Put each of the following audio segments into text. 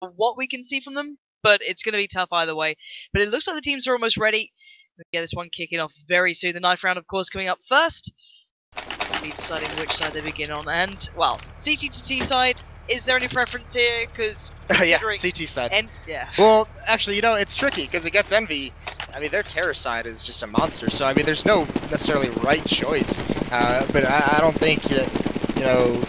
what we can see from them, but it's going to be tough either way. But it looks like the teams are almost ready. We'll get this one kicking off very soon. The knife round, of course, coming up first. We'll be deciding which side they begin on. And, well, CT to T side, is there any preference here? Because yeah, CT side. Yeah. Well, actually, you know, it's tricky because it gets Envy. I mean, their terror side is just a monster. So, I mean, there's no necessarily right choice. But I don't think that, you know,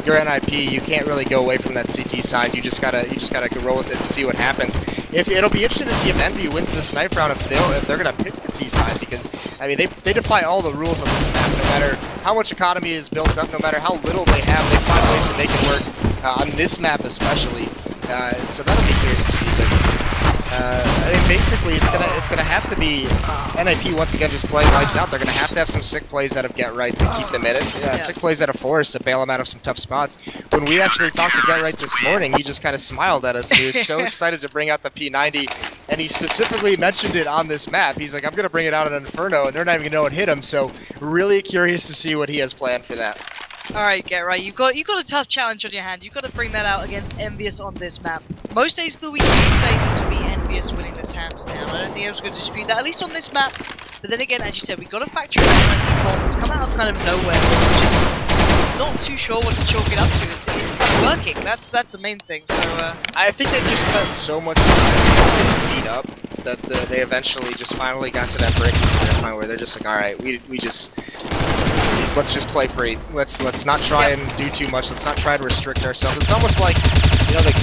your NiP, you can't really go away from that CT side. You just gotta go roll with it and see what happens. It'll be interesting to see if Envy wins this knife round if they're gonna pick the T side, because I mean they defy all the rules of this map. No matter how much economy is built up, no matter how little they have, they find ways to make it work on this map especially. So that'll be curious to see. But I mean, basically, it's gonna have to be NiP once again just playing lights out. They're gonna have to have some sick plays out of Get Right to keep them in it. Sick plays out of Forest to bail them out of some tough spots. When we actually talked to Get Right this morning, he just kind of smiled at us. He was so excited to bring out the P90, and he specifically mentioned it on this map. He's like, I'm gonna bring it out in Inferno, and they're not even gonna know it hit him. So really curious to see what he has planned for that. Alright, Get Right, you've got a tough challenge on your hand. You've got to bring that out against EnVyUS on this map. Most days of the week, you'd say this would be EnVyUS winning this hands down. I don't think I was going to dispute that, at least on this map. But then again, as you said, we've got to factor in that NiP that's come out of kind of nowhere. We're just not too sure what to chalk it up to. It's working. That's the main thing. So I think they just spent so much time beat up that they eventually just finally got to that breaking point where they're just like, all right, let's just play free. Let's not try and do too much. Let's not try to restrict ourselves. It's almost like, you know, like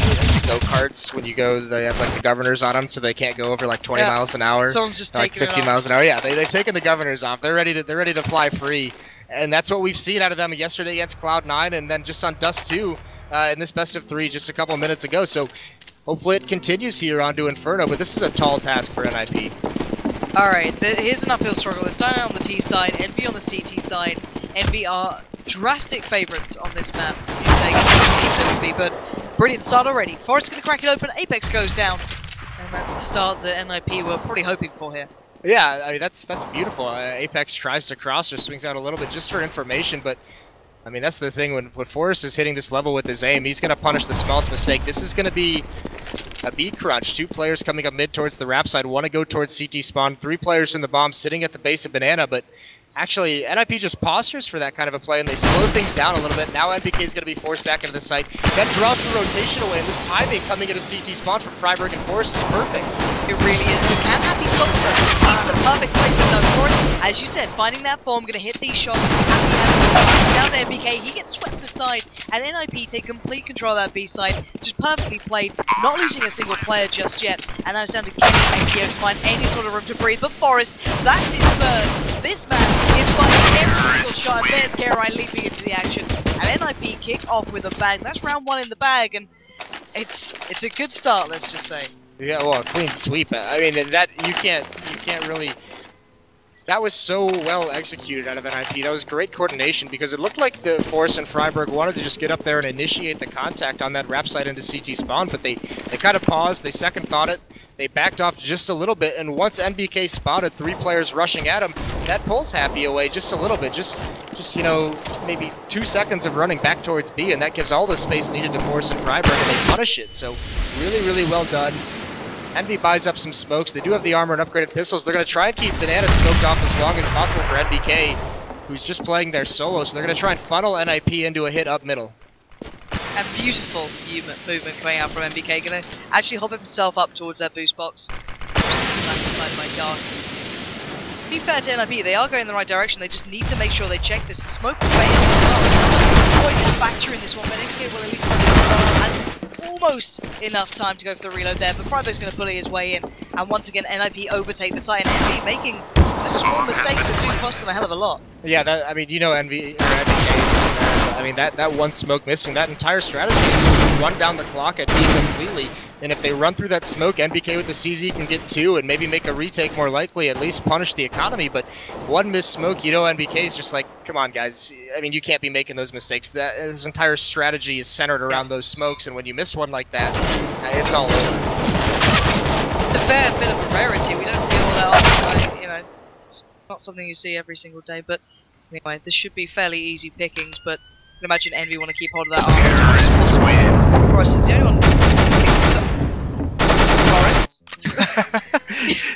go-karts when you go, they have like the governors on them, so they can't go over like 20 miles an hour. Someone's just like 15 miles an hour. Yeah, they've taken the governors off. They're ready to fly free, and that's what we've seen out of them yesterday against Cloud9, and then just on Dust 2 in this best of 3 just a couple minutes ago. So hopefully it continues here onto Inferno, but this is a tall task for NiP. Alright, here's an uphill struggle. It's done on the T side, Envy on the CT side. Envy are drastic favourites on this map. You're saying it's be, but brilliant start already. Forest going to crack it open, Apex goes down. And that's the start that NiP were probably hoping for here. Yeah, I mean, that's beautiful. Apex tries to cross or swings out a little bit just for information, but I mean, that's the thing. When Forrest is hitting this level with his aim, he's going to punish the smallest mistake. This is going to be a beat crunch. 2 players coming up mid towards the wrap side, want to go towards CT spawn. 3 players in the bomb sitting at the base of Banana, but actually, NiP just postures for that kind of a play, and they slow things down a little bit. Now NBK is going to be forced back into the site. That draws the rotation away, and this timing coming into CT spawn from Freiburg and Forest is perfect. It really is. You can have these stops though. This is the perfect placement though for it. As you said, finding that form, going to hit these shots. Down to NBK, he gets swept aside, and NiP take complete control of that B side. Just perfectly played, not losing a single player just yet. And now it's down to Kenny and Gio to find any sort of room to breathe. But Forest, that's his third. This man is finding every single shot, and there's Get Right leaping into the action. And NiP kick off with a bang. That's round 1 in the bag, and it's a good start, let's just say. Yeah, well, a clean sweep. I mean, that you can't really. That was so well executed out of NiP. That was great coordination because it looked like the Forest and Freiburg wanted to just get up there and initiate the contact on that wrap side into CT spawn, but they kind of paused, they second thought it, they backed off just a little bit, and once NBK spotted 3 players rushing at him, that pulls Happy away just a little bit, just you know, maybe 2 seconds of running back towards B, and that gives all the space needed to Forest and Freiburg, and they punish it. So really well done. Envy buys up some smokes. They do have the armor and upgraded pistols. They're going to try and keep Banana smoked off as long as possible for NBK, who's just playing their solo. So they're going to try and funnel NiP into a hit up middle. And beautiful movement coming out from NBK. Going to actually hop himself up towards that boost box. To be fair to NiP, they are going in the right direction. They just need to make sure they check this. Smoke will fail as well. Avoiding a factor in this one, but NBK will at least has almost enough time to go for the reload there, but Freiburg's going to bully his way in, and once again NiP overtake the site, and Envy making the small mistakes that do cost them a hell of a lot. Yeah, I mean, you know, NBK, I mean, that one smoke missing, that entire strategy is to run down the clock at B completely, and if they run through that smoke, NBK with the CZ can get 2 and maybe make a retake more likely, at least punish the economy, but one missed smoke, you know, NBK is just like, come on guys, I mean, you can't be making those mistakes. His entire strategy is centered around those smokes, and when you miss one like that, it's all over. A fair bit of a rarity, we don't see it all that often, right? You know, it's not something you see every single day, but anyway, this should be fairly easy pickings, but I can imagine Envy want to keep hold of that armor. Forest is the only one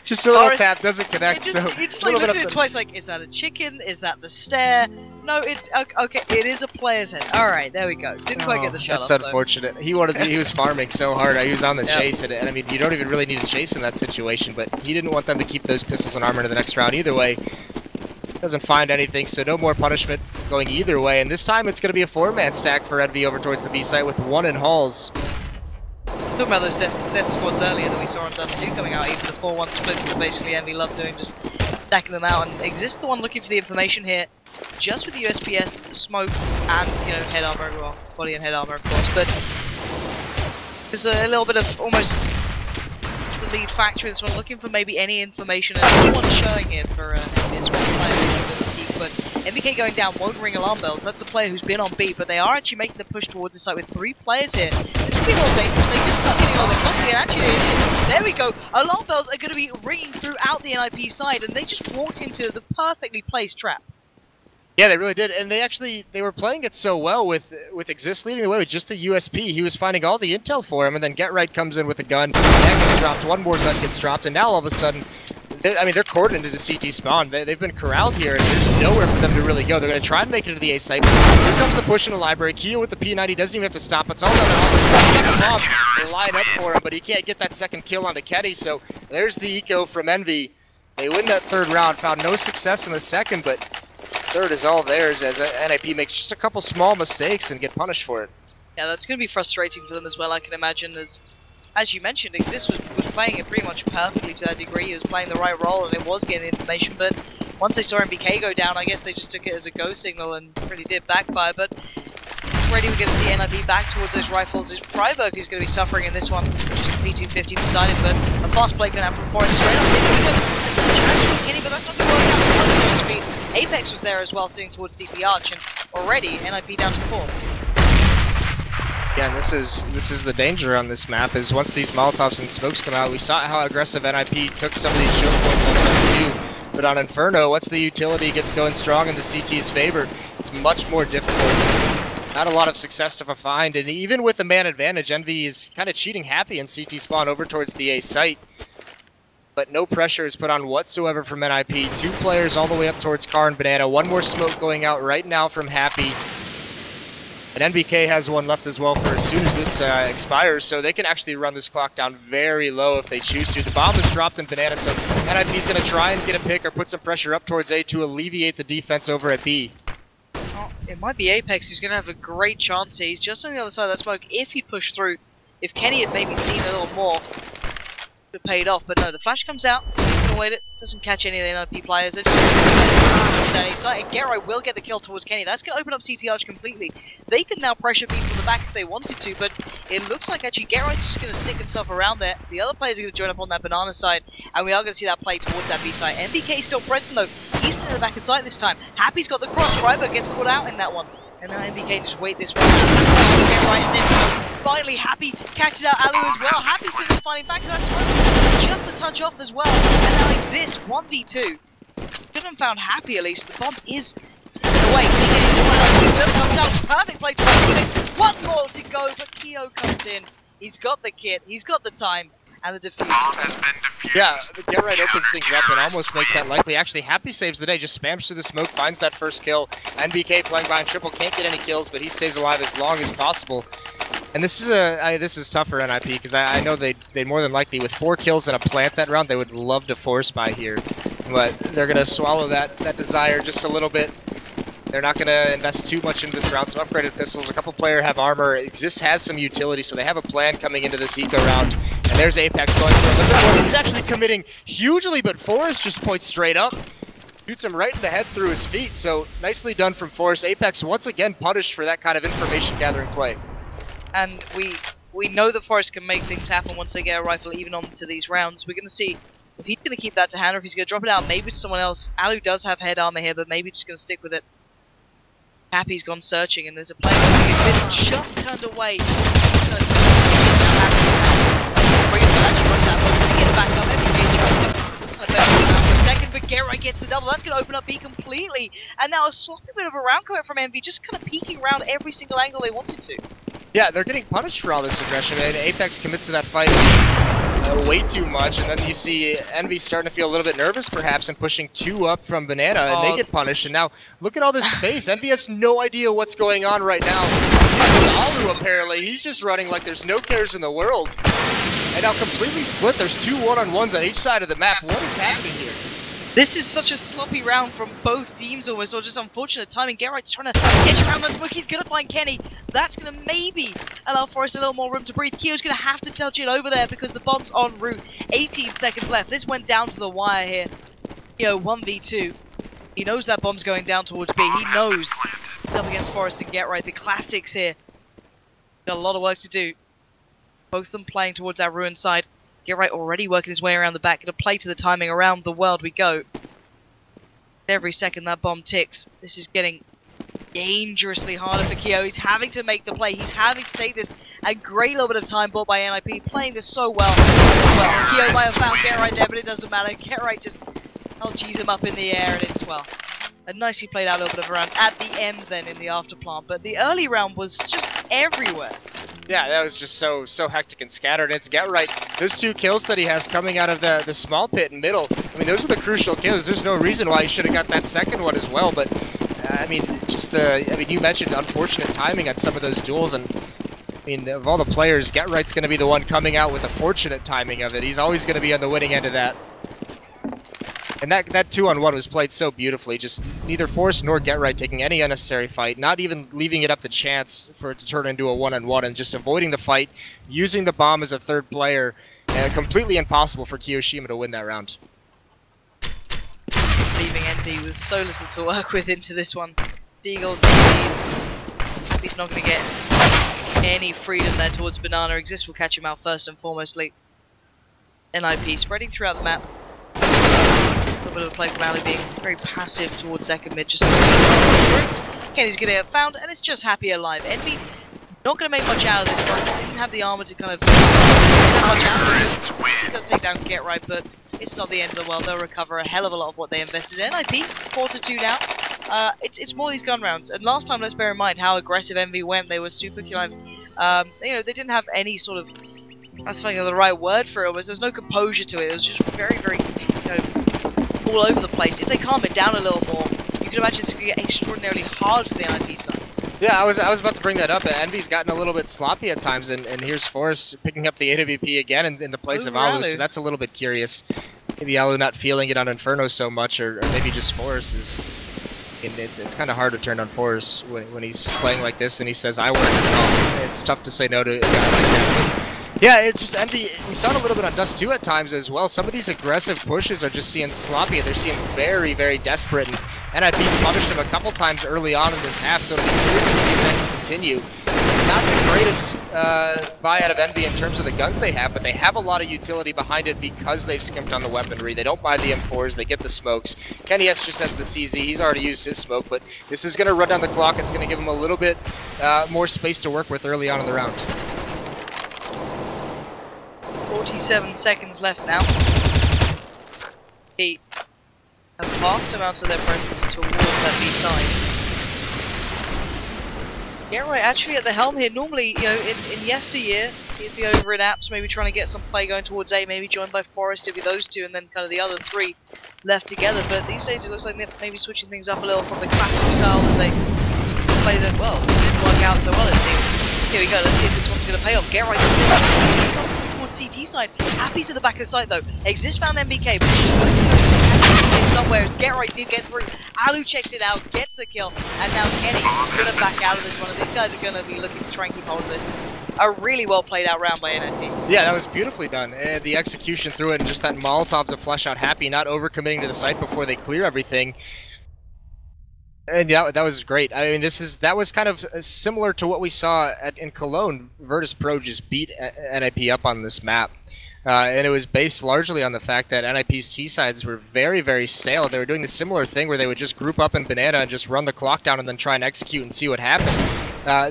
Just a little tap doesn't connect. It's like looking at it twice. Like, is that a chicken? Is that the stare? No, it's okay. It is a player's head. All right, there we go. Didn't quite get the shot. That's unfortunate. He was farming so hard. He was on the chase, and I mean, you don't even really need to chase in that situation. But he didn't want them to keep those pistols and armor to the next round either way. Doesn't find anything, so no more punishment going either way. And this time it's going to be a 4-man stack for EnVy over towards the B site with 1 in halls. Talking about those death squads earlier that we saw on Dust 2 coming out, even the 4-1 splits that basically EnVy love doing, just stacking them out. And Exist the one looking for the information here, just with the USPS, smoke, and, you know, head armor, well, body and head armor, of course. But there's a little bit of almost the lead factor in this one, looking for maybe any information. And no one's showing here for this one player, but NBK going down won't ring alarm bells. That's a player who's been on B, but they are actually making the push towards the site with 3 players here. This could be more dangerous. They could start getting a little bit costly, and actually it is. There we go. Alarm bells are going to be ringing throughout the NiP side, and they just walked into the perfectly placed trap. Yeah, they really did, and they were playing it so well with Exist leading the way with just the USP. He was finding all the intel for him, and then Get Right comes in with a gun. That gets dropped. 1 more gun gets dropped, and now all of a sudden, they're cordoned into CT spawn. They've been corralled here, and there's nowhere for them to really go. They're going to try and make it to the A site. Here comes the push in the library. Keo with the P90 doesn't even have to stop. It's all done. They line up for him, but he can't get that second kill onto Ketty. So there's the eco from EnVy. They win that 3rd round. Found no success in the 2nd, but 3rd is all theirs as NiP makes just a couple small mistakes and get punished for it. Yeah, that's going to be frustrating for them as well, I can imagine. As you mentioned, Exist was playing it pretty much perfectly to that degree. He was playing the right role and it was getting information, but once they saw MBK go down, I guess they just took it as a go signal and really did backfire. But already we're going to see NiP back towards those rifles. It's Freiburg who's going to be suffering in this one. Just the P250 beside him, but a fast play going out from Forest straight up. The challenge was Kenny, but that's not going to work out. Speed. Apex was there as well, sitting towards CT Arch, and already NiP down to 4. Yeah, and this is the danger on this map, is once these Molotovs and smokes come out, we saw how aggressive NiP took some of these choke points on us too, but on Inferno, once the utility gets going strong in the CT's favor, it's much more difficult. Not a lot of success to find, and even with the man advantage, EnVy is kind of cheating happy in CT spawn over towards the A site. But no pressure is put on whatsoever from NiP. 2 players all the way up towards Car and Banana. 1 more smoke going out right now from Happy. And NBK has 1 left as well for as soon as this expires, so they can actually run this clock down very low if they choose to. The bomb is dropped in Banana, so NiP's going to try and get a pick or put some pressure up towards A to alleviate the defense over at B. Oh, it might be Apex who's going to have a great chance here. He's just on the other side of that smoke. If he'd pushed through, if Kenny had maybe seen a little more, it paid off, but no, the flash comes out, he's going to wait it, doesn't catch any of the NiP players, they're just excited. Gerro will get the kill towards Kenny, that's going to open up CT Arch completely. They can now pressure B from the back if they wanted to, but it looks like actually Gerro's just going to stick himself around there. The other players are going to join up on that Banana side, and we are going to see that play towards that B side. MBK still present though, he's sitting in the back of sight this time. Happy's got the cross, Freiburg gets caught out in that one. And now MBK just wait this one out. Get right, and then finally Happy catches out Alu as well. Happy's been finding back to that smoke, just a touch off as well. And now Exist 1v2. Couldn't have found Happy at least. The bomb is taken away. Comes out, perfect play to Exist. 1 more to go, but Keo comes in. He's got the kit, he's got the time, and the defuse. Yeah, the Get Right opens things up and almost makes that likely. Actually, Happy saves the day, just spams through the smoke, finds that first kill. NBK playing behind triple, can't get any kills, but he stays alive as long as possible. And this is tough for NiP, because I know they'd more than likely, with 4 kills and a plant that round, they would love to force by here. But they're going to swallow that desire just a little bit. They're not going to invest too much into this round. Some upgraded pistols, a couple player have armor. Exist has some utility, so they have a plan coming into this eco round. And there's Apex going for a little bit. He's actually committing hugely, but Forrest just points straight up. Shoots him right in the head through his feet, so nicely done from Forrest. Apex once again punished for that kind of information gathering play. And we know that Forrest can make things happen once they get a rifle even onto these rounds. We're going to see if he's going to keep that to hand or if he's going to drop it out maybe to someone else. Alu does have head armor here, but maybe just going to stick with it. Happy's gone searching, and there's a player that Exist just turned away. So he gets back up. MBK trusts him. For a second, but Gerro gets the double. That's going to open up B completely. And now a sloppy bit of a round commit from EnVy, just kind of peeking around every single angle they wanted to. Yeah, they're getting punished for all this aggression, and Apex commits to that fight. way too much, and then you see Envy starting to feel a little bit nervous perhaps and pushing 2 up from Banana, and they get punished. And now look at all this space. Envy has no idea what's going on right now. Alu apparently, he's just running like there's no cares in the world. And now completely split. There's 2 one-on-ones on each side of the map. What is happening here? This is such a sloppy round from both teams almost, or just unfortunate timing. Gerright's trying to edge around that smoke. He's going to find Kenny. That's going to maybe allow Forrest a little more room to breathe. Kyo's going to have to touch it over there because the bomb's en route. 18 seconds left. This went down to the wire here. Kyo 1v2. He knows that bomb's going down towards B. He knows he's up against Forrest and Gerright. The classics here. Got a lot of work to do. Both of them playing towards our ruined side. Gerright already working his way around the back. Gonna play to the timing. Around the world we go. Every second that bomb ticks. This is getting dangerously harder for Kyo. He's having to make the play. He's having to take this. A great little bit of time bought by NiP. Playing this so well. Kyo might have found Gerright there, but it doesn't matter. Gerright just LGs him up in the air, and it's, well, a nicely played out little bit of a round at the end then in the afterplant. But the early round was just everywhere. Yeah, that was just so hectic and scattered. It's Gerright. Those 2 kills that he has coming out of the small pit in middle, I mean, those are the crucial kills. There's no reason why he should have got that second one as well. But, I mean, you mentioned unfortunate timing on some of those duels. And, I mean, of all the players, Gerright's going to be the one coming out with the fortunate timing of it. He's always going to be on the winning end of that. And that 2-on-1 was played so beautifully. Just neither Forrest nor Gerright taking any unnecessary fight, not even leaving it up to chance for it to turn into a 1-on-1, and just avoiding the fight, using the bomb as a third player. Completely impossible for Kiyoshima to win that round. Leaving Envy with so little to work with into this one. Deagles, CCs. He's not going to get any freedom there towards Banana. Exist will catch him out first and foremostly. NiP spreading throughout the map. A little bit of a play from Ali being very passive towards second mid, just Kenny's gonna get found, and it's just happy alive. Envy not gonna make much out of this one. Didn't have the armor to kind of much out. He does take down Gerright, but it's not the end of the world. They'll recover a hell of a lot of what they invested in. NiP 4-2 now. It's more these gun rounds. And last time, let's bear in mind how aggressive Envy went. They were super alive. You know, they didn't have any sort of, I think the right word for it was, there's no composure to it. It was just very, very, you know, all over the place. If they calm it down a little more, you can imagine it's going to get extraordinarily hard for the NiP side. Yeah, I was about to bring that up. Envy's gotten a little bit sloppy at times, and here's Forrest picking up the AWP again in the place of Alu, so that's a little bit curious. Maybe Alu not feeling it on Inferno so much, or maybe just Forrest is... It's kind of hard to turn on Forrest when he's playing like this and he says, I work it all. It's tough to say no to a guy like that. But yeah, it's just Envy. We saw it a little bit on Dust 2 at times as well. Some of these aggressive pushes are just seeing sloppy. They're seeing very, very desperate. And NiP's punished him a couple times early on in this half, so it'll be curious to see if that can continue. Not the greatest buy out of Envy in terms of the guns they have, but they have a lot of utility behind it because they've skimped on the weaponry. They don't buy the M4s, they get the smokes. Kenny S just has the CZ. He's already used his smoke, but this is going to run down the clock. It's going to give him a little bit more space to work with early on in the round. 47 seconds left now. He have vast amounts of their presence towards that B side. Yeah, right, actually at the helm here, normally, you know, in yesteryear, he'd be over in apps, maybe trying to get some play going towards A, maybe joined by Forrest, it'd be those two, and then kind of the other three left together. But these days it looks like they're maybe switching things up a little from the classic style that they play that, well, didn't work out so well, it seems. Here we go, let's see if this one's going to pay off. Get right towards CT side. Happy's at the back of the site though. Exist found MBK, but somewhere as Gerright did get through. Alu checks it out, gets the kill, and now Kenny gonna back out of this one. And these guys are gonna be looking to try and keep hold of this. A really well played out round by NiP. Yeah, that was beautifully done. The execution through it and just that Molotov to flush out Happy, not overcommitting to the site before they clear everything. And yeah, that was great. I mean, that was kind of similar to what we saw in Cologne. Virtus Pro just beat NiP up on this map. And it was based largely on the fact that NiP's T-sides were very, very stale. They were doing the similar thing where they would just group up in Banana and just run the clock down and then try and execute and see what happened.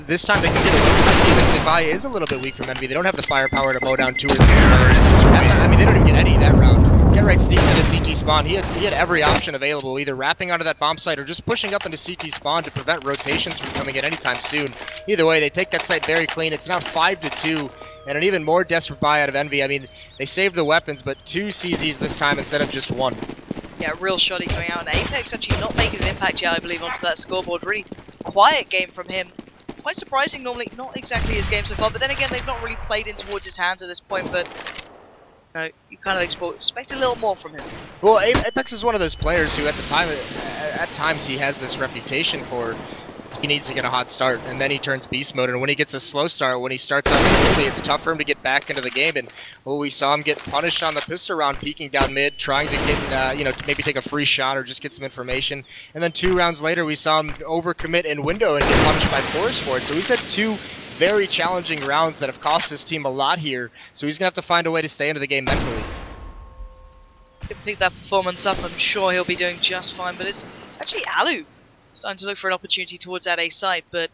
This time they can get away with it because the buy is a little bit weak from Envy. They don't have the firepower to mow down 2 or 3 players. I mean, they don't even get any that round. Gerright sneaks into CT spawn. He had every option available, either wrapping onto that bomb site or just pushing up into CT spawn to prevent rotations from coming in anytime soon. Either way, they take that site very clean. It's now 5-2. and an even more desperate buy out of Envy. I mean, they saved the weapons, but 2 CZs this time instead of just 1. Yeah, real shoddy coming out, and Apex actually not making an impact yet, I believe, onto that scoreboard. Really quiet game from him. Quite surprising, normally not exactly his game so far, but then again, they've not really played in towards his hands at this point, but you kind of expect a little more from him. Well, Apex is one of those players who, at times, he has this reputation for he needs to get a hot start, and then he turns beast mode. And when he gets a slow start, when he starts out early, it's tough for him to get back into the game. And we saw him get punished on the pistol round, peeking down mid, trying to get, to maybe take a free shot or just get some information. And then 2 rounds later, we saw him overcommit in window and get punished by Forest for it. So he's had 2 very challenging rounds that have cost his team a lot here. So he's gonna have to find a way to stay into the game mentally. Pick that performance up, I'm sure he'll be doing just fine. But it's actually Alu starting to look for an opportunity towards that A site, but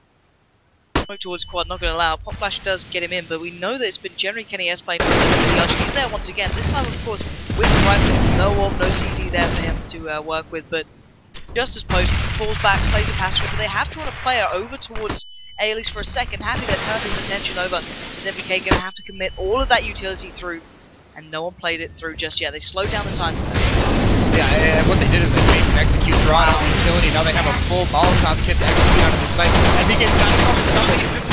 smoke towards quad, not going to allow. Pop Flash does get him in, but we know that it's been generally Kenny S playing towards the CZ Archer. He's there once again, this time of course with the rifle, no CZ there for him to work with, but just as post, falls back, plays a pass, but they have drawn a player over towards A, at least for a second. Happy to turn this attention over, as MVK going to have to commit all of that utility through, and no one played it through just yet. They slowed down the time. Yeah, and what they did is they made an execute draw out of utility. Now they have a full Molotov kit to execute out of the site. MVK's got to come with something. It's just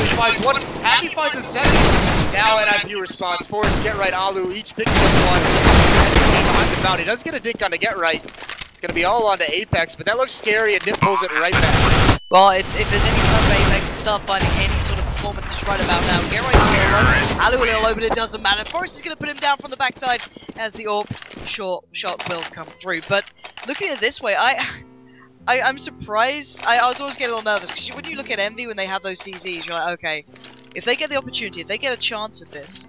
he finds one. Happy finds a second. Now an NiP response. Forrest, get right, Alu, each picking up one. MVK behind the bounty. Does get a dink on to get right. It's going to be all on to Apex, but that looks scary, and NiP pulls it right back. Well, if there's any time for Apex to start finding any sort of performances right about now, get right to low. Alu a little low, but it doesn't matter. Forrest is going to put him down from the backside as the AWP short shot will come through. But looking at it this way, I'm surprised. I was always getting a little nervous, because when you look at Envy when they have those CZs, you're like, okay, if they get the opportunity, if they get a chance at this,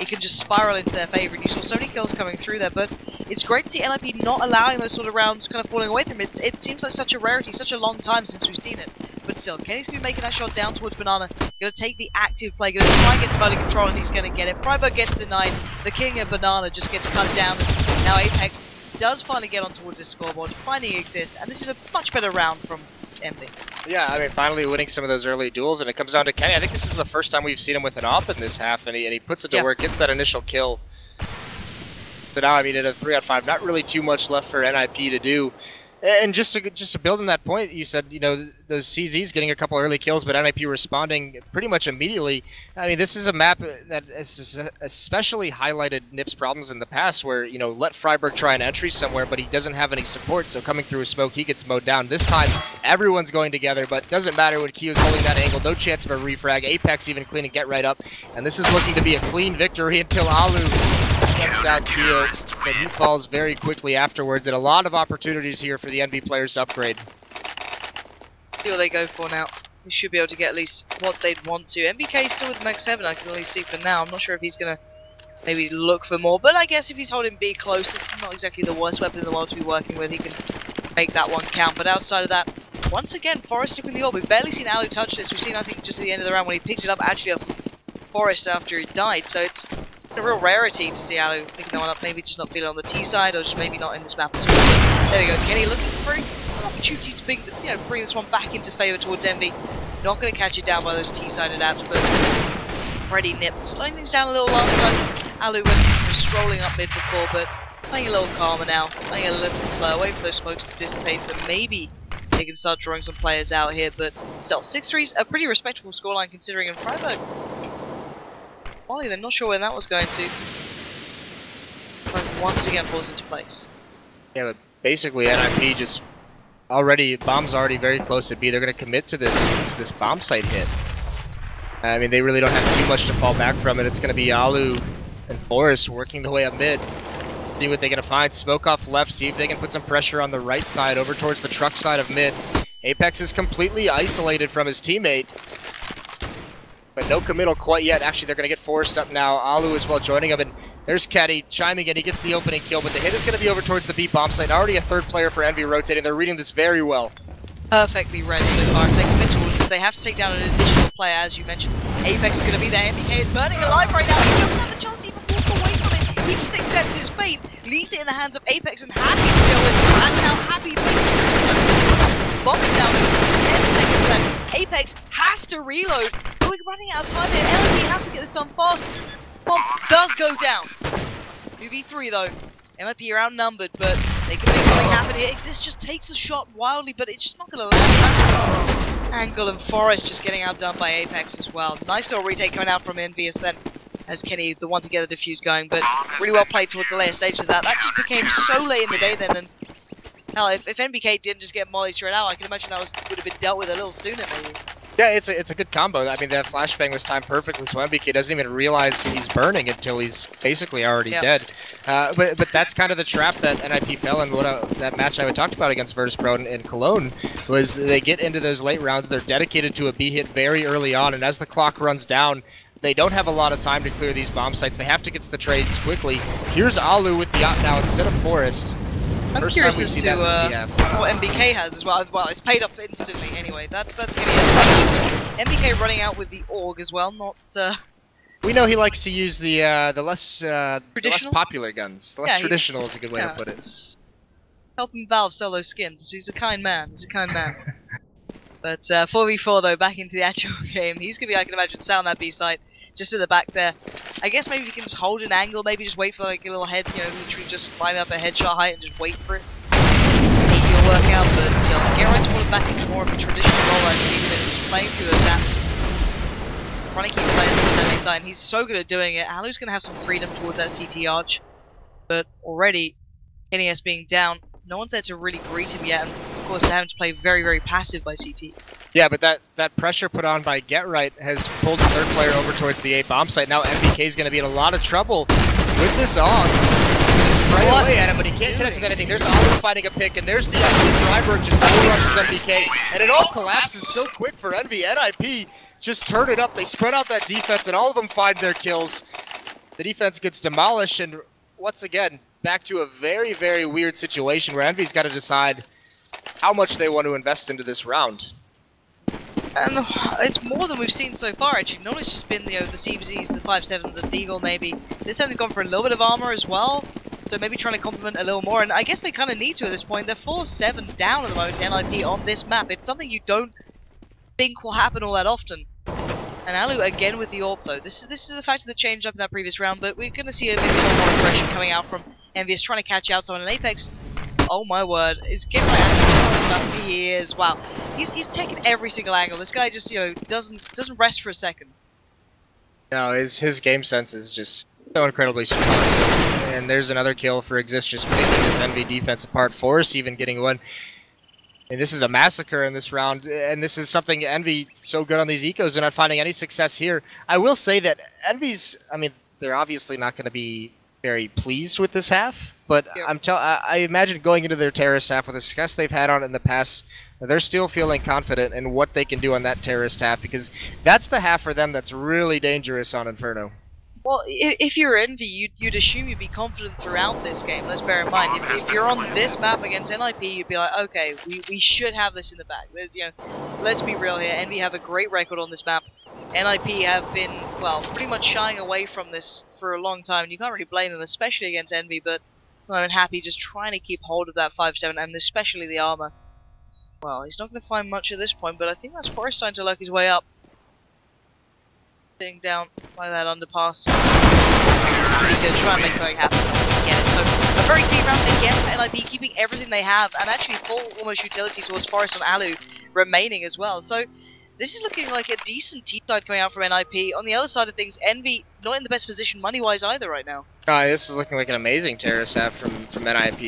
it can just spiral into their favor. And you saw so many kills coming through there, but it's great to see NiP not allowing those sort of rounds kind of falling away from him. It seems like such a rarity, such a long time since we've seen it. But still, Kenny's going to be making that shot down towards Banana. Going to take the active play, going to try and get some early control, and he's going to get it. Freiburg gets denied. The king of Banana just gets cut down. And now Apex does finally get on towards this scoreboard, finding exist, and this is a much better round from Envy. Yeah, I mean, finally winning some of those early duels, and it comes down to Kenny. I think this is the first time we've seen him with an AWP in this half, and he puts it to work, gets that initial kill. But now, I mean, in a 3-on-5, not really too much left for NiP to do. And just to build on that point, you said, those CZs getting a couple early kills, but NiP responding pretty much immediately. I mean, this is a map that has especially highlighted NiP's problems in the past, where, let Freiburg try an entry somewhere, but he doesn't have any support, so coming through a smoke, he gets mowed down. This time, everyone's going together, but doesn't matter when Kio's holding that angle, no chance of a refrag. Apex even clean and get right up, and this is looking to be a clean victory until Alu gets down Kio, but he falls very quickly afterwards, and a lot of opportunities here for the Envy players to upgrade. See what they go for now. We should be able to get at least what they'd want to. MBK still with Mag 7, I can only see for now. I'm not sure if he's going to maybe look for more, but I guess if he's holding B close, it's not exactly the worst weapon in the world to be working with. He can make that one count, but outside of that, once again, Forrest sticking the AWP. We've barely seen Alu touch this. We've seen, I think, just at the end of the round when he picked it up actually off Forrest after he died, so it's a real rarity to see Alu picking that one up, maybe just not feeling on the T side, or just maybe not in this map at all. There we go, Kenny looking for an opportunity to bring this one back into favour towards Envy. Not going to catch it down by those T-sided apps, but Freddy NiP slowing things down a little last time. Alu was strolling up mid before, but playing a little calmer now, playing a little slower, waiting for those smokes to dissipate, so maybe they can start drawing some players out here, but still, 6-3's a pretty respectable scoreline considering in Freiburg. Molly, they're not sure where that was going to. But once again falls into place. Yeah, but basically NiP just bomb's already very close to B. They're going to commit to this bomb site hit. I mean, they really don't have too much to fall back from, and it's going to be Alu and Forrest working the way up mid. See what they're going to find. Smoke off left, see if they can put some pressure on the right side over towards the truck side of mid. Apex is completely isolated from his teammates. But no committal quite yet. Actually, they're going to get Forrest up now. Alu as well joining him, and there's Caddy chiming in. He gets the opening kill, but the hit is going to be over towards the B bomb site. Already a third player for Envy rotating. They're reading this very well. Perfectly read so far. If they commit towards this, they have to take down an additional player, as you mentioned. Apex is going to be there. MBK is burning alive right now. He doesn't have the chance to even walk away from it. He just accepts his fate, leaves it in the hands of Apex, and Happy to deal with. And now Happy basically bombs down. There's 10 seconds left. Apex has to reload. we're running out of time here. NiP have to get this done fast. Bomb does go down. 2v3 though. NiP are outnumbered, but they can make something happen here. Exist just takes the shot wildly, but it's just not going to land. Angle and Forest just getting outdone by Apex as well. Nice little retake coming out from EnVyUS then, as Kenny, the one to get the defuse going, but really well played towards the later stage of that. That just became so late in the day then, and hell, if NBK didn't just get Molly straight out, I can imagine that would have been dealt with a little sooner maybe. Yeah, it's a good combo. I mean, that flashbang was timed perfectly, so NBK doesn't even realize he's burning until he's basically already dead. But that's kind of the trap that NiP fell in. That match I talked about against VirtusPro in Cologne was they get into those late rounds. They're dedicated to a B hit very early on, and as the clock runs down, they don't have a lot of time to clear these bomb sites. They have to get to the trades quickly. Here's Alu with the op now instead of Forest. I'm curious as to what NBK has as well. Well, it's paid off instantly anyway. That's gonna get NBK running out with the AUG as well. Not. We know he likes to use the less popular guns. The less traditional is a good way to put it. Helping Valve sell those skins. He's a kind man. He's a kind man. But 4v4 though, back into the actual game. He's gonna be, I can imagine, sound that B site just in the back there. I guess maybe he can just hold an angle, maybe just wait for like a little head, you know, literally just line up a headshot height and just wait for it. Maybe it'll work out, but Gerard's fallen back into more of a traditional role I've seen him in, just playing through those apps. Trying to keep players on the side, and he's so good at doing it. Alu's gonna have some freedom towards that CT arch, but already, NES being down, no one's there to really greet him yet, and of course they're having to play very, very passive by CT. Yeah, but that pressure put on by GetRight has pulled the third player over towards the A bomb site. Now NBK is going to be in a lot of trouble with this AUG. He's going to spray away at him, but he can't connect with anything. There's Alu fighting a pick, and there's the Freiburg just bull rushes NBK, and it all collapses so quick for Envy. NiP just turn it up. They spread out that defense, and all of them find their kills. The defense gets demolished, and once again, back to a very, very weird situation where Envy's got to decide how much they want to invest into this round. And it's more than we've seen so far, actually. Normally it's just been, you know, the CBZs, the 5.7s, and Deagle maybe. This time they've gone for a little bit of armor as well, so maybe trying to complement a little more, and I guess they kind of need to at this point. They're 4-7 down at the moment to NiP on this map. It's something you don't think will happen all that often. And Alu again with the AWP though. This is a factor that changed up in that previous round, but we're going to see maybe a little more aggression coming out from EnVyUS trying to catch out someone in Apex. Oh my word, is getting my angle. He is, wow. He's taking every single angle. This guy just, you know, doesn't rest for a second. No, his game sense is just so incredibly strong. So, and there's another kill for Exist, just picking this Envy defense apart. Forrest even getting one. And this is a massacre in this round, and this is something Envy so good on these ecos and not finding any success here. I will say that Envy's, I mean, they're obviously not going to be very pleased with this half, but I imagine going into their terrorist half with the success they've had on it in the past, they're still feeling confident in what they can do on that terrorist half, because that's the half for them that's really dangerous on Inferno. Well, if you're Envy, you'd assume you'd be confident throughout this game. Let's bear in mind, if you're on this map against NiP, you'd be like, okay, we should have this in the bag. You know, let's be real here. Envy have a great record on this map. NiP have been, well, pretty much shying away from this for a long time, and you can't really blame them, especially against Envy, but I'm happy just trying to keep hold of that 5.7, and especially the armor. Well, he's not going to find much at this point, but I think that's Forrest starting to luck his way up. Sitting down by that underpass. He's going to try and make something happen. Get it. So, a very clean round again for NiP, keeping everything they have, and actually full almost utility towards Forrest on Alu remaining as well. So, this is looking like a decent team side coming out from NiP. On the other side of things, Envy not in the best position money-wise either right now. This is looking like an amazing terrorist half from NiP.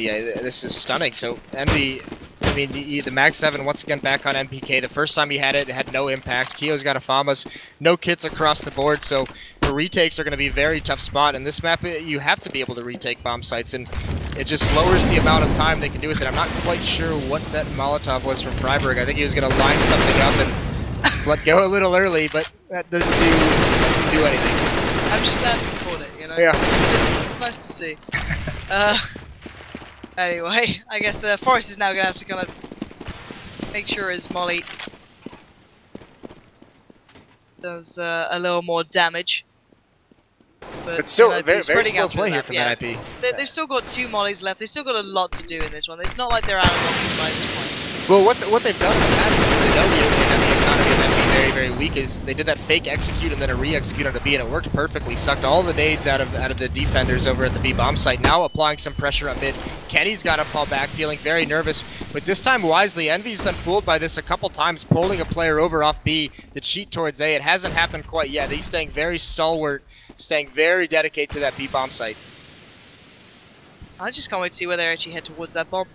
This is stunning. So, Envy, I mean, the Mag 7 once again back on NPK. The first time he had it had no impact. Keo's got a FAMAS, no kits across the board, so the retakes are going to be a very tough spot. And this map, you have to be able to retake bomb sites, and it just lowers the amount of time they can do with it. I'm not quite sure what that Molotov was from Freiburg. I think he was going to line something up and let go a little early, but that doesn't do anything. I'm just glad we caught it, you know? Yeah. It's nice to see. Anyway, I guess Forrest is now going to have to kind of make sure his molly does a little more damage. But still, very slow play here from NiP. They've still got 2 mollies left. They've still got a lot to do in this one. It's not like they're out of options by this point. Well, what they've done in the past is they know the economy of NiP. very, very weak is they did that fake execute and then a re-execute on the B, and it worked perfectly. Sucked all the nades out of the defenders over at the B bomb site. Now applying some pressure on mid. Kenny's got to fall back, feeling very nervous, but this time wisely. Envy's been fooled by this a couple times, pulling a player over off B to cheat towards A. It hasn't happened quite yet. He's staying very stalwart, staying very dedicated to that B bomb site. I just can't wait to see where they actually head towards that bomb.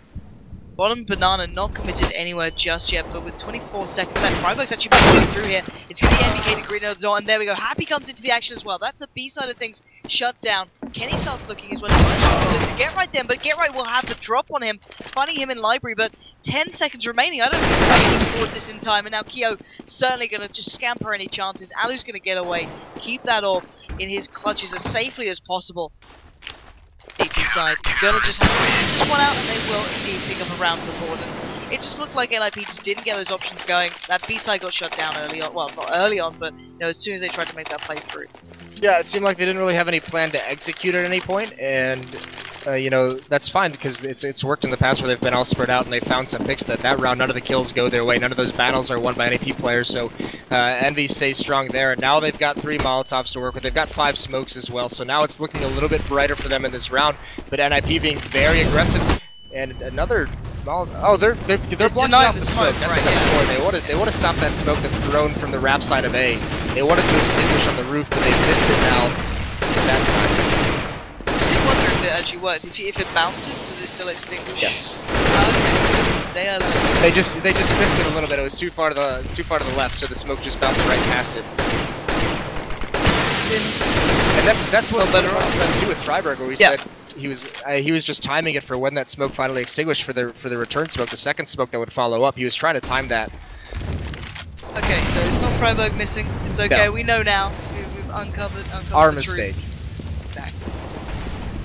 Bottom Banana not committed anywhere just yet, but with 24 seconds left, Freiburg's actually moving through here. It's going to be NBK to green at the door, and there we go. Happy comes into the action as well. That's the B side of things shut down. Kenny starts looking as well. To get right then, but get right will have the drop on him, finding him in library, but 10 seconds remaining. I don't think he's getting towards this in time, and now Kyo certainly going to just scamper any chances. Alu's going to get away, keep that off in his clutches as safely as possible. AT side, gonna just have to sit this one out, and they will indeed pick up a round on the board. And it just looked like NiP just didn't get those options going. That B side got shut down early on. Well, not early on, but you know, as soon as they tried to make that play through. Yeah, it seemed like they didn't really have any plan to execute at any point, and you know, that's fine because it's worked in the past where they've been all spread out and they found some picks that round. None of the kills go their way. None of those battles are won by NiP players. So Envy stays strong there, and now they've got 3 Molotovs to work with. They've got 5 smokes as well. So now it's looking a little bit brighter for them in this round. But NiP being very aggressive, and another. Oh, they're blocking off the smoke. That's right, what that's for. They want to stop that smoke that's thrown from the ramp side of A. They wanted to extinguish on the roof, but they missed it now at that time. I did wonder if it actually worked. If it bounces, does it still extinguish? Yes. Oh, okay. They just missed it a little bit. It was too far to the left, so the smoke just bounced right past it. And that's what better us too with Freiburg, where we said he was just timing it for when that smoke finally extinguished for the return smoke, the second smoke that would follow up. He was trying to time that. Okay, so it's not Freiburg missing. It's okay. No. We know now. We've uncovered our the mistake. Truth. Exactly.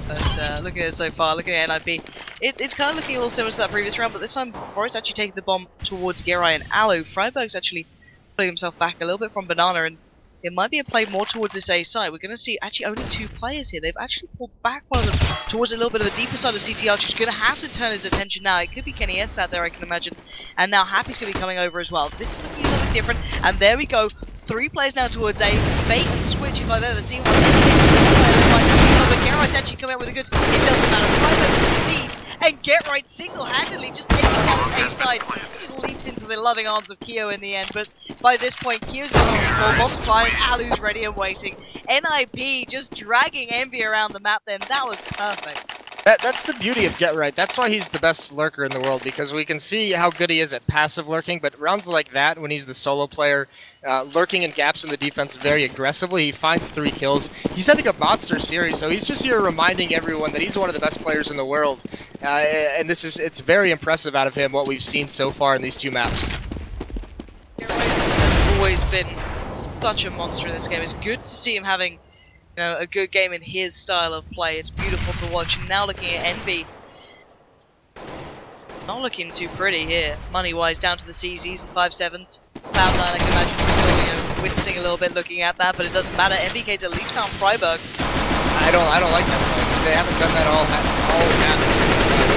But looking at it so far, looking at NiP, it's kind of looking a little similar to that previous round, but this time Forrest actually taking the bomb towards Gerai and Alu. Freiburg's actually pulling himself back a little bit from Banana, and it might be a play more towards this A side. We're going to see actually only 2 players here. They've actually pulled back one of them towards a little bit of a deeper side of CT Arch, who's going to have to turn his attention now. It could be Kenny S out there, I can imagine. And now Happy's going to be coming over as well. This is looking a little bit different. And there we go. 3 players now towards A. Bait and switch if I've ever seen one. But Gerright's actually coming out with the goods. It doesn't matter. Freiburg succeeds. And Get Right single-handedly just takes it down A side. Just leaps into the loving arms of Kyo in the end. But by this point, Kyo's got 2 bombs flying. Alu's ready and waiting. NiP just dragging Envy around the map then. That was perfect. That's the beauty of Get Right. That's why he's the best lurker in the world, because we can see how good he is at passive lurking, but rounds like that, when he's the solo player, lurking in gaps in the defense very aggressively, he finds 3 kills. He's having a monster series, so he's just here reminding everyone that he's one of the best players in the world. And it's very impressive out of him, what we've seen so far in these 2 maps. Get Right has always been such a monster in this game. It's good to see him having a good game in his style of play. It's beautiful to watch. And now looking at Envy, not looking too pretty here. Money-wise, down to the CZs, the 5-7s. Cloud9, I can imagine, still wincing a little bit looking at that, but it doesn't matter. MVK's at least found Freiburg. I don't like that play. They haven't done that all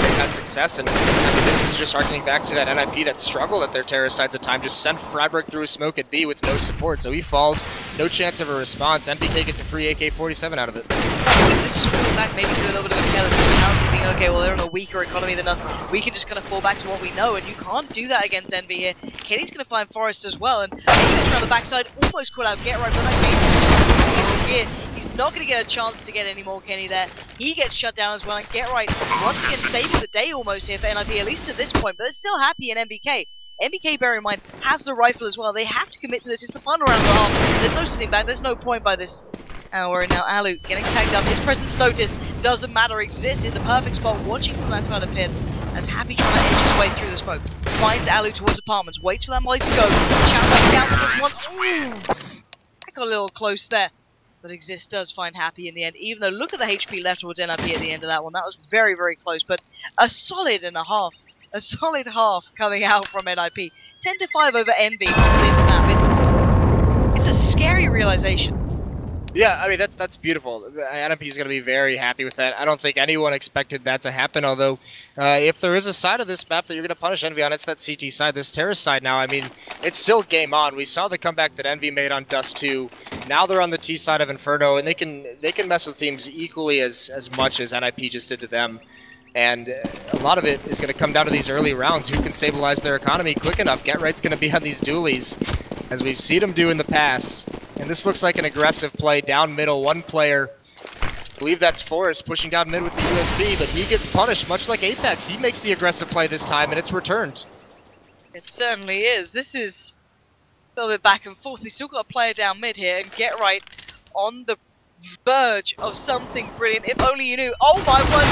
they've had success, and I mean, this is just harkening back to that NiP that struggled at their terror sides at time. Just sent Freiburg through a smoke at B with no support, so he falls, no chance of a response. MPK gets a free AK-47 out of it. This is falling back maybe to a little bit of a careless mentality, thinking, okay, well, they're on a weaker economy than us. We can just kind of fall back to what we know, and you can't do that against Envy here. Kenny's going to find Forrest as well, and Envy's on the backside, almost caught out Get Right, but okay, he's not going to get a chance to get any more Kenny there. He gets shut down as well, and Get Right once again saving the day almost here for NiP, at least to this point, but they're still happy in MBK. MBK, bear in mind, has the rifle as well. They have to commit to this. It's the final round of the half. There's no sitting back. There's no point by this hour. And now Alu getting tagged up. His presence noticed. Doesn't matter. Exists in the perfect spot, watching from that side of pit. As Happy trying to edge his way through the smoke. Finds Alu towards apartments. Waits for that molly to go. Challenge down with one. Ooh! That got a little close there. But Exist does find Happy in the end. Even though, look at the HP left towards NiP at the end of that one. That was very, very close. But a solid and a half. A solid half coming out from NiP. 10-5 over Envy on this map. It's a scary realization. Yeah, I mean, that's beautiful. NiP is going to be very happy with that. I don't think anyone expected that to happen, although if there is a side of this map that you're going to punish Envy on, it's that CT side, this Terrace side now. I mean, it's still game on. We saw the comeback that Envy made on Dust 2. Now they're on the T side of Inferno, and they can mess with teams equally as much as NiP just did to them. And a lot of it is going to come down to these early rounds. Who can stabilize their economy quick enough? Get Right's going to be on these dualies, as we've seen him do in the past. And this looks like an aggressive play down middle. One player, I believe that's Forrest, pushing down mid with the USB, but he gets punished, much like Apex. He makes the aggressive play this time, and it's returned. It certainly is. This is a little bit back and forth. We still got a player down mid here, and Get Right on the verge of something brilliant. If only you knew. Oh my word!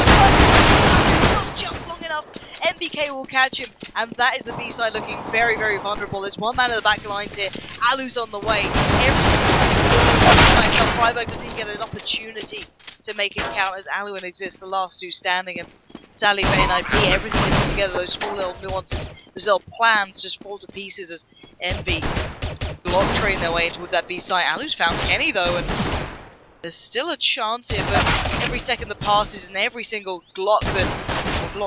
Not just long enough. NBK will catch him, and that is the B side looking very, very vulnerable. There's one man in the back lines here. Alu's on the way. Freiburg doesn't even get an opportunity to make it count as Alu and Exist, the last two standing. And sadly for NiP, everything they put together, those small little nuances, those little plans just fall to pieces as Envy block train their way towards that B side. Alu's found Kenny though, and there's still a chance here, but every second that passes and every single block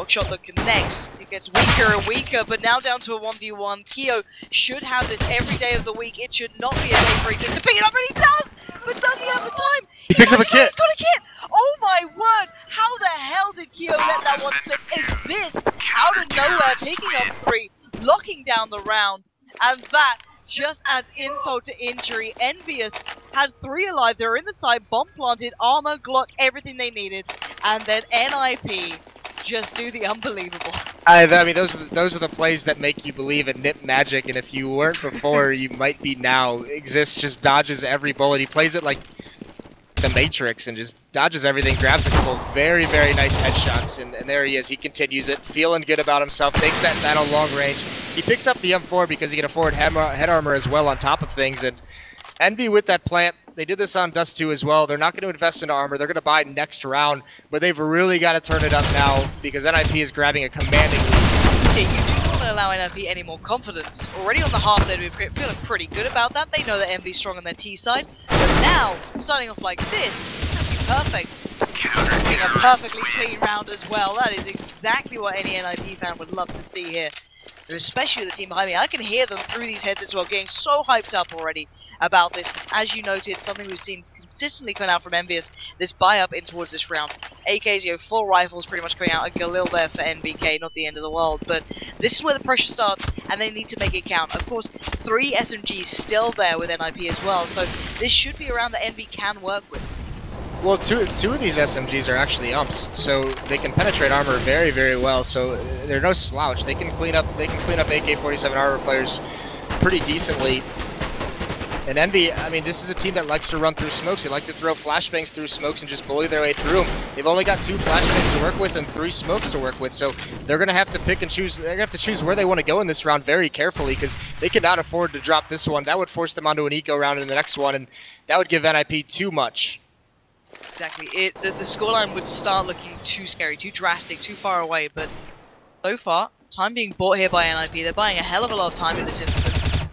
shot that connects, it gets weaker and weaker, but now down to a 1v1. Keo should have this every day of the week. It should not be a day for Exist to pick it up, and he does! But does he have the time? He picks up a kit! He's got a kit! Oh my word! How the hell did Keo let that one slip? Exist out of nowhere, picking up 3, locking down the round, and that just as insult to injury. EnVyUS had 3 alive. They were in the side, bomb planted, armor, Glock, everything they needed, and then NiP just do the unbelievable. I mean, those are the plays that make you believe in NiP magic, and if you weren't before, you might be now. Exist just dodges every bullet. He plays it like the Matrix and just dodges everything, grabs a couple very, very nice headshots, and there he is. He continues it, feeling good about himself, takes that battle long range. He picks up the M4 because he can afford head armor as well on top of things, and Envy with that plant. They did this on Dust 2 as well. They're not going to invest into armor. They're going to buy next round, but they've really got to turn it up now because NiP is grabbing a commanding lead. Yeah, you do not want to allow NiP any more confidence. Already on the half, they've been feeling pretty good about that. They know that Envy's strong on their T side, but now, starting off like this, absolutely perfect. Being a perfectly clean round as well. That is exactly what any NiP fan would love to see here. Especially the team behind me. I can hear them through these headsets as well, getting so hyped up already about this. As you noted, something we've seen consistently come out from EnVyUS, this buy-up in towards this round. AKs, 4 rifles pretty much coming out, a Galil there for NBK, not the end of the world. But this is where the pressure starts, and they need to make it count. Of course, 3 SMGs still there with NiP as well, so this should be a round that NV can work with. Well, two of these SMGs are actually umps, so they can penetrate armor very, very well. So they're no slouch. They can clean up AK-47 armor players pretty decently. And Envy, I mean, this is a team that likes to run through smokes. They like to throw flashbangs through smokes and just bully their way through them. They've only got 2 flashbangs to work with and 3 smokes to work with, so they're going to have to pick and choose. They're going to have to choose where they want to go in this round very carefully because they cannot afford to drop this one. That would force them onto an eco round in the next one, and that would give NiP too much. Exactly. The scoreline would start looking too scary, too drastic, too far away, but so far, time being bought here by NiP. They're buying a hell of a lot of time in this instance.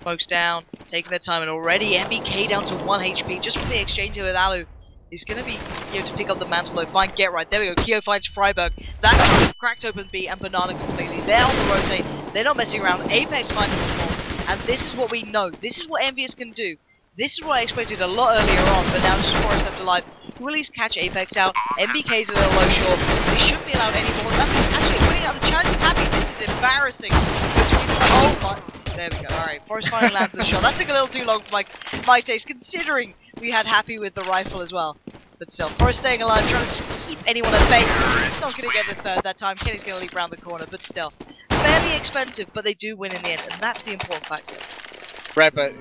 Folks down, taking their time, and already NBK down to 1 HP just from the exchange here with Alu. He's going to be to pick up the mantle blow, find Get Right. There we go, Keo finds Freiburg. That's cracked open B and Banana completely. They're on the rotate, they're not messing around. Apex finds the spawn, and this is what we know. This is what EnVyUS can do. This is what I expected a lot earlier on, but now just Forrest left alive. We'll at least catch Apex out. NBK's a little low short. They shouldn't be allowed anymore. That's actually putting out the challenge. Happy, this is embarrassing. Oh my. There we go. Alright, Forrest finally lands the shot. That took a little too long for my taste, considering we had Happy with the rifle as well. But still, Forrest staying alive, trying to keep anyone at bay. He's not going to get the third that time. Kenny's going to leap around the corner, but still. Fairly expensive, but they do win in the end, and that's the important factor. Right, but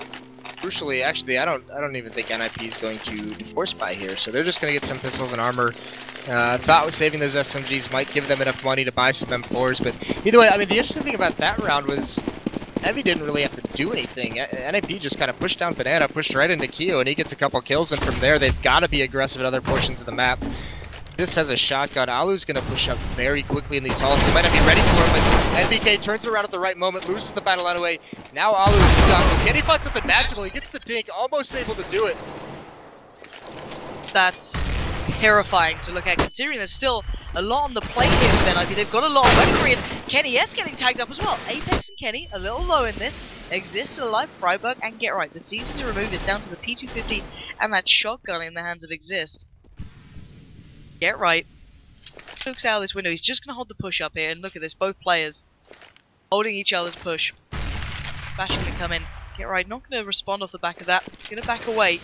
crucially, actually, I don't even think NiP is going to force buy here, so they're just going to get some pistols and armor. Thought saving those SMGs might give them enough money to buy some M4s, but either way, I mean, the interesting thing about that round was Envy didn't really have to do anything. NiP just kind of pushed down Banana, pushed right into Keo, and he gets a couple kills, and from there, they've got to be aggressive at other portions of the map. This has a shotgun. Alu's going to push up very quickly in these halls. They might not be ready for him, but NBK turns around at the right moment, loses the battle anyway. Now Alu is stuck. Can he find something magical? He gets the dink, almost able to do it. That's terrifying to look at, considering there's still a lot on the plate here with NiP. They've got a lot of weaponry, and KennyS getting tagged up as well. Apex and Kenny a little low in this. Exist still alive, Freiburg, and Get Right. The Caesars are removed. It's down to the P250 and that shotgun in the hands of Exist. Get Right looks out of this window. He's just going to hold the push up here, and look at this, both players holding each other's push. Bash going to come in. Get Right not going to respond off the back of that. Going to back away.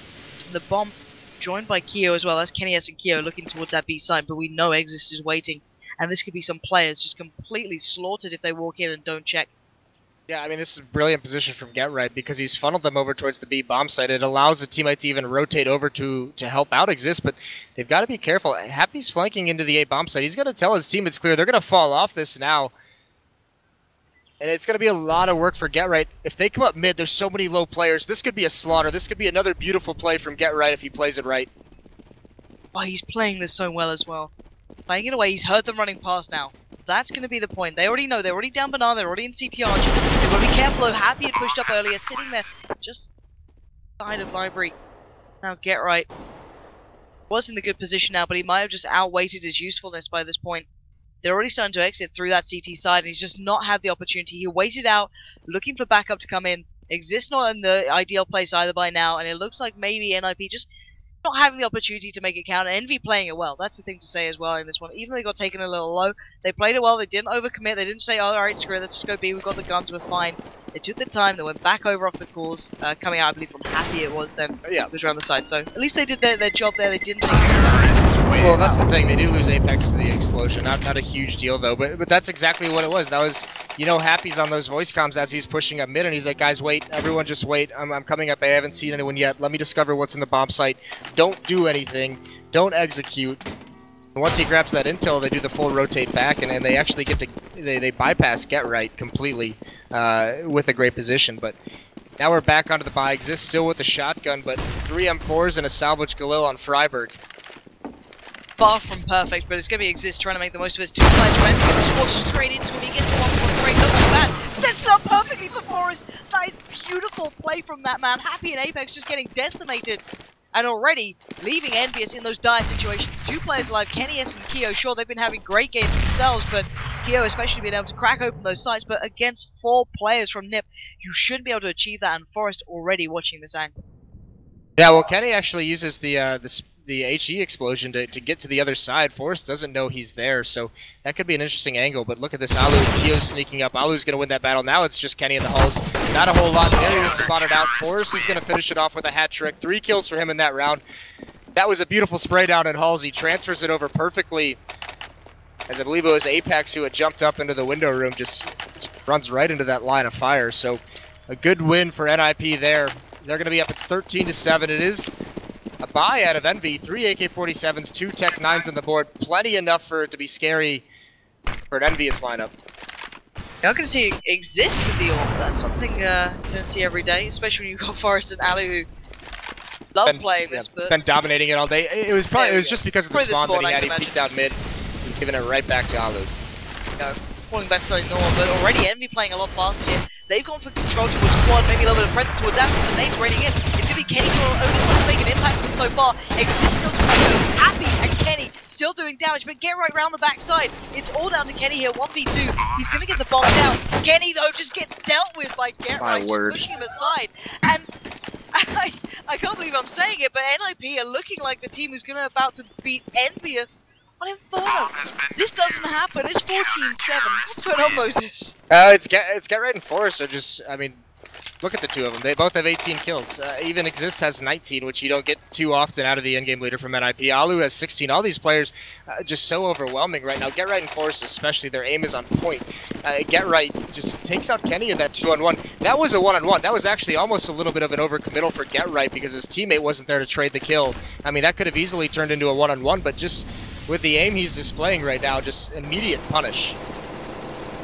And the bomb joined by Keo as well. That's KennyS and Keo looking towards that B side, but we know Exist is waiting. And this could be some players just completely slaughtered if they walk in and don't check. Yeah, I mean, this is a brilliant position from Get Right because he's funneled them over towards the B bomb site. It allows the teammate to even rotate over to help out Exist, but they've got to be careful. Happy's flanking into the A bomb site. He's going to tell his team it's clear. They're going to fall off this now. And it's going to be a lot of work for Get Right. If they come up mid, there's so many low players. This could be a slaughter. This could be another beautiful play from Get Right if he plays it right. Oh, he's playing this so well as well. Playing it away, he's heard them running past now. That's going to be the point. They already know. They're already down banana. They're already in CT Arch. They've got to be careful though. Happy had pushed up earlier, sitting there just side of library. Now Get Right was in the good position now, but he might have just outweighted his usefulness by this point. They're already starting to exit through that CT side, and he's just not had the opportunity. He waited out, looking for backup to come in. Exists not in the ideal place either by now, and it looks like maybe NiP just not having the opportunity to make it count. And Envy playing it well. That's the thing to say as well in this one. Even though they got taken a little low, they played it well. They didn't overcommit. They didn't say, oh, alright, screw it, let's just go B. We've got the guns, we're fine. They took the time. They went back over off the calls. Coming out, I believe, from Happy it was then. Yeah, it was around the side. So at least they did their job there. They didn't take it too bad. Well, that's the thing. They do lose Apex to the explosion. Not a huge deal, though. But that's exactly what it was. That was, you know, Happy's on those voice comms as he's pushing up mid, and he's like, guys, wait. Everyone just wait. I'm coming up. I haven't seen anyone yet. Let me discover what's in the bomb site. Don't do anything. Don't execute. And once he grabs that intel, they do the full rotate back, and they actually get to... They bypass Get Right completely with a great position. But now we're back onto the buy. Exist still with the shotgun, but 3 M4s and a salvage Galil on Freiburg. Far from perfect, but it's going to be Exist trying to make the most of his 2 players. Remember, he's going to score straight into him. He gets the 1-point break. Not too bad. Sets it up perfectly for Forrest. That is beautiful play from that man. Happy and Apex just getting decimated. And already leaving EnVyUS in those dire situations. 2 players alive, KennyS and Keo. Sure, they've been having great games themselves, but Keo especially being able to crack open those sites. But against 4 players from NiP, you shouldn't be able to achieve that. And Forrest already watching this angle. Yeah, well, Kenny actually uses the HE explosion to get to the other side. Forrest doesn't know he's there, so that could be an interesting angle. But look at this, Alu. Keo's sneaking up. Alu's going to win that battle. Now it's just Kenny in the halls. Not a whole lot. Kenny is spotted out. Forrest is going to finish it off with a hat trick. 3 kills for him in that round. That was a beautiful spray down in halls. He transfers it over perfectly. As I believe it was Apex who had jumped up into the window room, just runs right into that line of fire. So a good win for NiP there. They're going to be up. It's 13-7. It is a buy out of Envy. 3 AK-47s, 2 Tech 9s on the board. Plenty enough for it to be scary for an EnVyUS lineup. You're not going to see Exist with the AWP. That's something you don't see every day, especially when you've got Forrest and Ali who love playing this. But been dominating it all day. It was just because of the spawn that he had. He peeked out mid. He's giving it right back to Alu. Falling back to normal, but already Envy playing a lot faster here. They've gone for control towards quad, maybe a little bit of presence towards that. The nades raining in. It's going to be Kenny who only wants to make an impact from so far. Exist still to Happy and Kenny still doing damage, but Get Right round the backside. It's all down to Kenny here, 1v2. He's going to get the bomb down. Kenny, though, just gets dealt with by Get Right, just pushing him aside. And I can't believe I'm saying it, but NiP are looking like the team who's about to beat EnVyUS on Inferno. This doesn't happen. It's 14-7. What's going on, Moses? It's Get Right and Forrest are just, I mean, look at the 2 of them. They both have 18 kills. Even Exist has 19, which you don't get too often out of the endgame leader from NiP. Alu has 16. All these players just so overwhelming right now. Get Right and Forrest especially, their aim is on point. Get Right just takes out Kenny in that 2-on-1. That was a 1-on-1. That was actually almost a little bit of an overcommittal for Get Right because his teammate wasn't there to trade the kill. I mean, that could have easily turned into a 1-on-1, but just with the aim he's displaying right now, just immediate punish.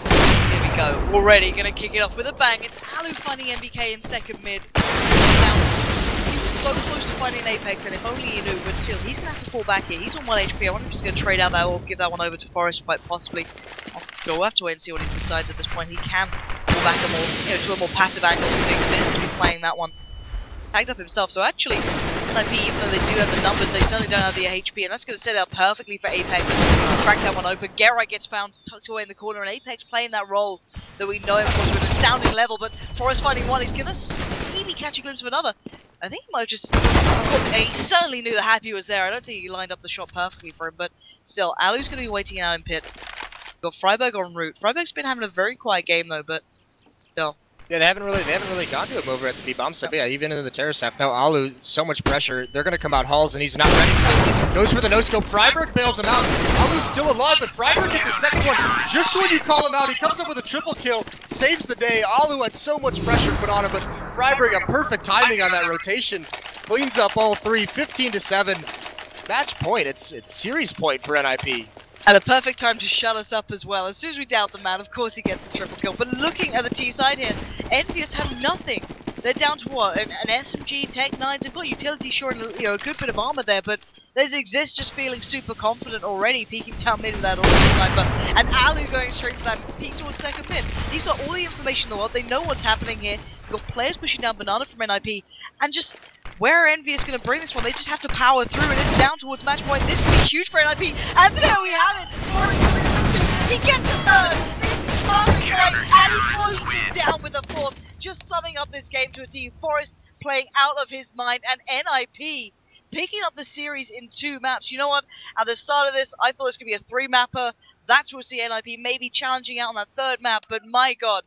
Here we go. Already going to kick it off with a bang. It's Alu finding MBK in second mid. Now, he was so close to finding Apex, and if only he knew, but still, he's going to have to fall back here. He's on 1 HP. I wonder if he's going to trade out that or give that one over to Forrest, quite possibly. We'll have to wait and see what he decides at this point. He can fall back to a more passive angle with Exist to be playing that one. Tagged up himself, so actually, NiP, even though they do have the numbers, they certainly don't have the HP, and that's going to set it up perfectly for Apex. Crack that one open. Geralt gets found tucked away in the corner, and Apex playing that role that we know him for to an astounding level, but Forrest finding one, he's going to maybe catch a glimpse of another. I think he might have just... he certainly knew that Happy was there. I don't think he lined up the shot perfectly for him, but still, Alu's going to be waiting out in pit. Got Freiburg en route. Freiburg's been having a very quiet game, though, but still. Yeah, they haven't really gone to him over at the B-bomb side. But yeah, even into the terrace half. Now Alu, so much pressure. They're going to come out halls, and he's not ready for this. Goes for the no-scope. Freiburg bails him out. Alu's still alive, but Freiburg gets a second one. Just when you call him out, he comes up with a triple kill, saves the day. Alu had so much pressure put on him, but Freiburg, a perfect timing on that rotation. Cleans up all three, 15-7. It's match point. It's series point for NiP. And a perfect time to shut us up as well. As soon as we doubt the man, of course he gets the triple kill. But looking at the T side here, EnVyUS have nothing. They're down to what? An SMG, Tech 9s. They've got utility short and a good bit of armor there. But there's Exist just feeling super confident already, peeking down mid with that auto sniper. And Alu going straight for that peek towards second mid. He's got all the information in the world. They know what's happening here. You've got players pushing down Banana from NiP. And just... where are EnVyUS going to bring this one? They just have to power through, and it's down towards match point. This could be huge for NiP, and there we have it! Forrest coming in for two. He gets the third! This is perfect play, and he closes it down with the fourth. Just summing up this game to a team. Forrest playing out of his mind, and NiP picking up the series in 2 maps. You know what? At the start of this, I thought this could be a 3-mapper. That's where we'll see NiP maybe challenging out on that 3rd map, but my god,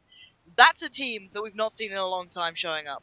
that's a team that we've not seen in a long time showing up.